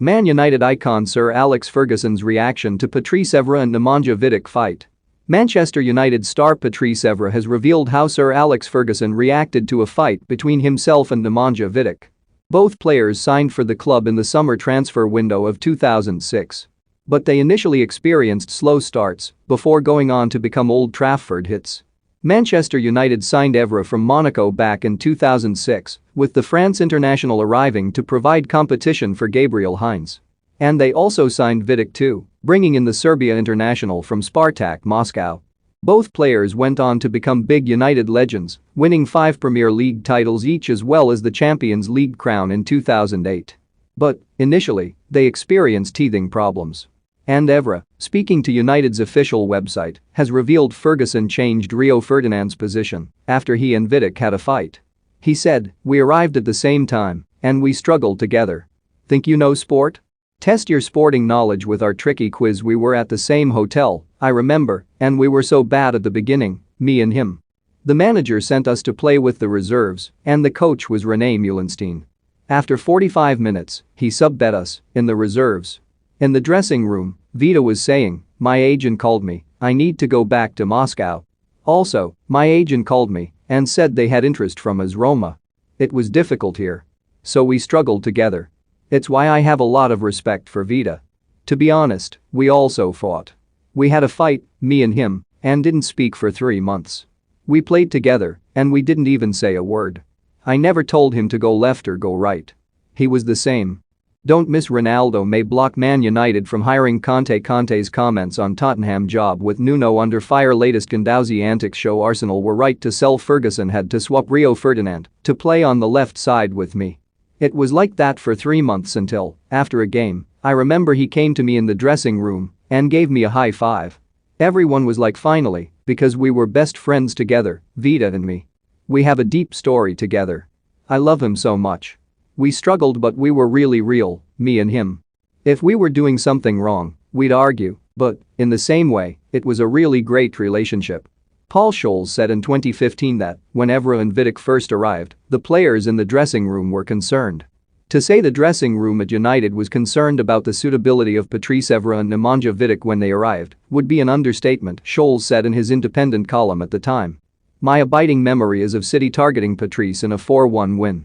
Man United icon Sir Alex Ferguson's reaction to Patrice Evra and Nemanja Vidic fight. Manchester United star Patrice Evra has revealed how Sir Alex Ferguson reacted to a fight between himself and Nemanja Vidic. Both players signed for the club in the summer transfer window of 2006. But they initially experienced slow starts before going on to become Old Trafford hits. Manchester United signed Evra from Monaco back in 2006, with the France international arriving to provide competition for Gabriel Heinz. And they also signed Vidic too, bringing in the Serbia international from Spartak Moscow. Both players went on to become big United legends, winning 5 Premier League titles each as well as the Champions League crown in 2008. But, initially, they experienced teething problems. And Evra, speaking to United's official website, has revealed Ferguson changed Rio Ferdinand's position after he and Vidic had a fight. He said, "We arrived at the same time, and we struggled together. Think you know sport? Test your sporting knowledge with our tricky quiz. We were at the same hotel, I remember, and we were so bad at the beginning, me and him. The manager sent us to play with the reserves, and the coach was René Meulenstein. After 45 minutes, he subbed at us, in the reserves. In the dressing room, Vidic was saying, my agent called me, I need to go back to Moscow. Also, my agent called me and said they had interest from AS Roma. It was difficult here. So we struggled together. It's why I have a lot of respect for Vidic. To be honest, we also fought. We had a fight, me and him, and didn't speak for 3 months. We played together, and we didn't even say a word. I never told him to go left or go right. He was the same. Don't miss Ronaldo may block Man United from hiring Conte. Conte's comments on Tottenham job with Nuno under fire. Latest Guendouzi antics show Arsenal were right to sell. Ferguson had to swap Rio Ferdinand to play on the left side with me. It was like that for 3 months until, after a game, I remember he came to me in the dressing room and gave me a high five. Everyone was like finally, because we were best friends together, Vidic and me. We have a deep story together. I love him so much. We struggled but we were really real, me and him. If we were doing something wrong, we'd argue, but, in the same way, it was a really great relationship." Paul Scholes said in 2015 that, when Evra and Vidic first arrived, the players in the dressing room were concerned. To say the dressing room at United was concerned about the suitability of Patrice Evra and Nemanja Vidic when they arrived would be an understatement, Scholes said in his independent column at the time. My abiding memory is of City targeting Patrice in a 4-1 win.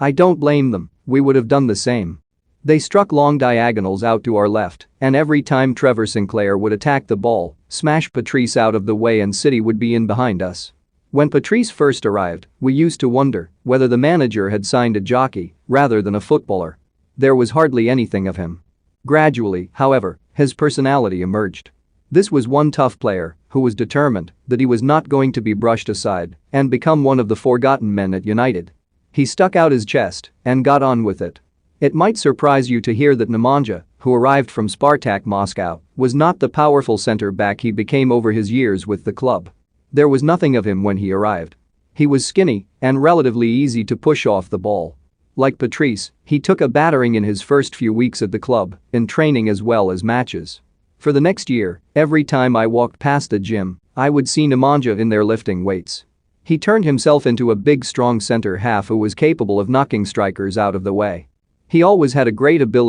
I don't blame them, we would have done the same. They struck long diagonals out to our left, and every time Trevor Sinclair would attack the ball, smash Patrice out of the way and City would be in behind us. When Patrice first arrived, we used to wonder whether the manager had signed a jockey rather than a footballer. There was hardly anything of him. Gradually, however, his personality emerged. This was one tough player who was determined that he was not going to be brushed aside and become one of the forgotten men at United. He stuck out his chest and got on with it. It might surprise you to hear that Nemanja, who arrived from Spartak Moscow, was not the powerful centre-back he became over his years with the club. There was nothing of him when he arrived. He was skinny and relatively easy to push off the ball. Like Patrice, he took a battering in his first few weeks at the club, in training as well as matches. For the next year, every time I walked past the gym, I would see Nemanja in there lifting weights. He turned himself into a big strong centre-half who was capable of knocking strikers out of the way. He always had a great ability